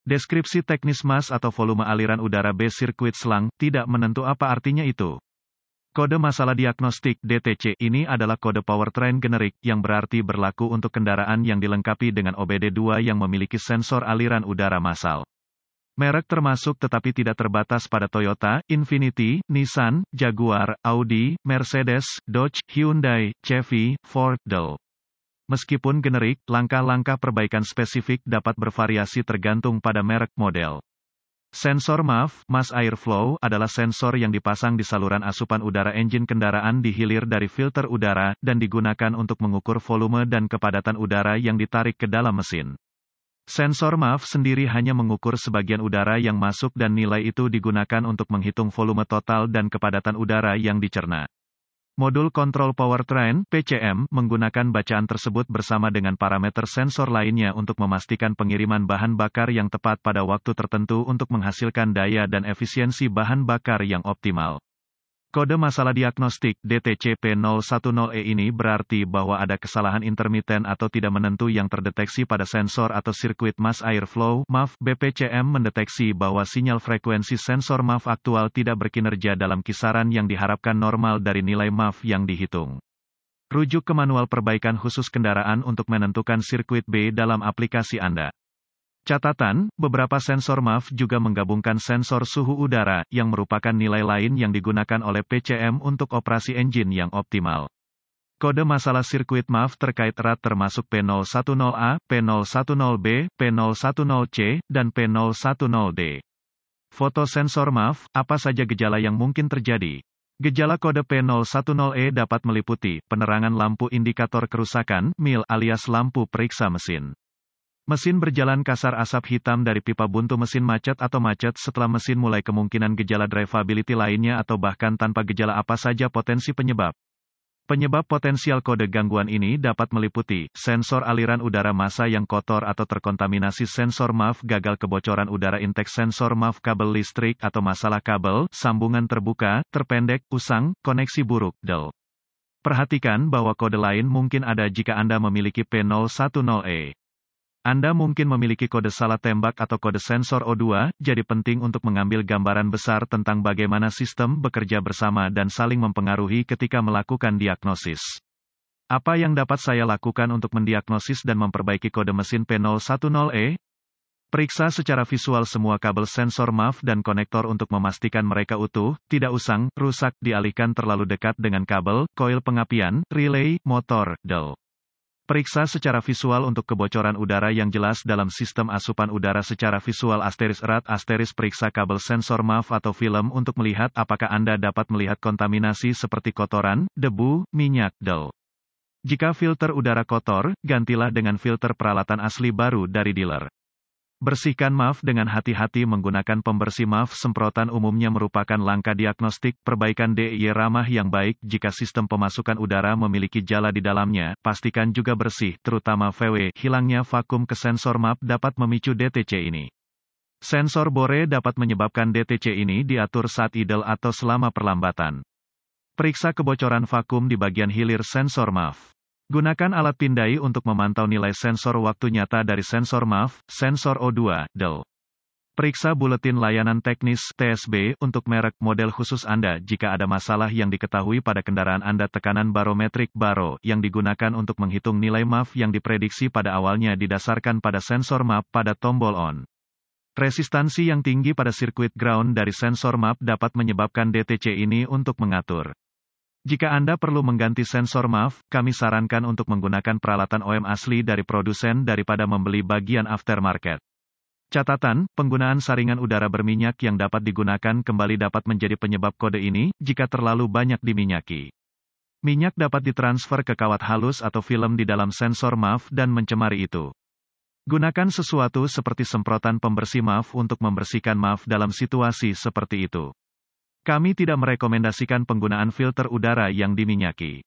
Deskripsi teknis mass atau volume aliran udara B sirkuit selang, tidak menentu apa artinya itu. Kode masalah diagnostik (DTC) ini adalah kode powertrain generik, yang berarti berlaku untuk kendaraan yang dilengkapi dengan OBD2 yang memiliki sensor aliran udara massal. Merek termasuk tetapi tidak terbatas pada Toyota, Infiniti, Nissan, Jaguar, Audi, Mercedes, Dodge, Hyundai, Chevy, Ford, Dell. Meskipun generik, langkah-langkah perbaikan spesifik dapat bervariasi tergantung pada merek model. Sensor MAF, Mass Airflow, adalah sensor yang dipasang di saluran asupan udara engine kendaraan di hilir dari filter udara, dan digunakan untuk mengukur volume dan kepadatan udara yang ditarik ke dalam mesin. Sensor MAF sendiri hanya mengukur sebagian udara yang masuk dan nilai itu digunakan untuk menghitung volume total dan kepadatan udara yang dicerna. Modul Kontrol Powertrain (PCM) menggunakan bacaan tersebut bersama dengan parameter sensor lainnya untuk memastikan pengiriman bahan bakar yang tepat pada waktu tertentu untuk menghasilkan daya dan efisiensi bahan bakar yang optimal. Kode masalah diagnostik (DTC P010E) ini berarti bahwa ada kesalahan intermiten atau tidak menentu yang terdeteksi pada sensor atau sirkuit mass airflow (MAF). BPCM mendeteksi bahwa sinyal frekuensi sensor MAF aktual tidak berkinerja dalam kisaran yang diharapkan normal dari nilai MAF yang dihitung. Rujuk ke manual perbaikan khusus kendaraan untuk menentukan sirkuit B dalam aplikasi Anda. Catatan, beberapa sensor MAF juga menggabungkan sensor suhu udara, yang merupakan nilai lain yang digunakan oleh PCM untuk operasi engine yang optimal. Kode masalah sirkuit MAF terkait erat termasuk P010A, P010B, P010C, dan P010D. Foto sensor MAF, apa saja gejala yang mungkin terjadi? Gejala kode P010E dapat meliputi penerangan lampu indikator kerusakan, MIL alias lampu periksa mesin. Mesin berjalan kasar, asap hitam dari pipa buntu mesin macet atau macet setelah mesin mulai, kemungkinan gejala drivability lainnya atau bahkan tanpa gejala apa saja potensi penyebab. Penyebab potensial kode gangguan ini dapat meliputi sensor aliran udara massa yang kotor atau terkontaminasi, sensor MAF gagal, kebocoran udara, intake sensor MAF, kabel listrik atau masalah kabel, sambungan terbuka, terpendek, usang, koneksi buruk, Dell. Perhatikan bahwa kode lain mungkin ada jika Anda memiliki P010E. Anda mungkin memiliki kode salah tembak atau kode sensor O2, jadi penting untuk mengambil gambaran besar tentang bagaimana sistem bekerja bersama dan saling mempengaruhi ketika melakukan diagnosis. Apa yang dapat saya lakukan untuk mendiagnosis dan memperbaiki kode mesin P010E? Periksa secara visual semua kabel sensor MAF dan konektor untuk memastikan mereka utuh, tidak usang, rusak, dialihkan terlalu dekat dengan kabel, koil pengapian, relay, motor, Dell. Periksa secara visual untuk kebocoran udara yang jelas dalam sistem asupan udara secara visual *erat*. Periksa kabel sensor MAF atau film untuk melihat apakah Anda dapat melihat kontaminasi seperti kotoran, debu, minyak, Dell. Jika filter udara kotor, gantilah dengan filter peralatan asli baru dari dealer. Bersihkan MAF dengan hati-hati menggunakan pembersih MAF semprotan, umumnya merupakan langkah diagnostik. Perbaikan DIY ramah yang baik. Jika sistem pemasukan udara memiliki jala di dalamnya, pastikan juga bersih, terutama VW. Hilangnya vakum ke sensor MAF dapat memicu DTC ini. Sensor bore dapat menyebabkan DTC ini diatur saat idle atau selama perlambatan. Periksa kebocoran vakum di bagian hilir sensor MAF. Gunakan alat pindai untuk memantau nilai sensor waktu nyata dari sensor MAF, sensor O2, Dell. Periksa buletin layanan teknis (TSB) untuk merek model khusus Anda jika ada masalah yang diketahui pada kendaraan Anda. Tekanan barometrik baro yang digunakan untuk menghitung nilai MAF yang diprediksi pada awalnya didasarkan pada sensor MAF pada tombol on. Resistansi yang tinggi pada sirkuit ground dari sensor MAF dapat menyebabkan DTC ini untuk mengatur. Jika Anda perlu mengganti sensor MAF, kami sarankan untuk menggunakan peralatan OEM asli dari produsen daripada membeli bagian aftermarket. Catatan, penggunaan saringan udara berminyak yang dapat digunakan kembali dapat menjadi penyebab kode ini, jika terlalu banyak diminyaki. Minyak dapat ditransfer ke kawat halus atau film di dalam sensor MAF dan mencemari itu. Gunakan sesuatu seperti semprotan pembersih MAF untuk membersihkan MAF dalam situasi seperti itu. Kami tidak merekomendasikan penggunaan filter udara yang diminyaki.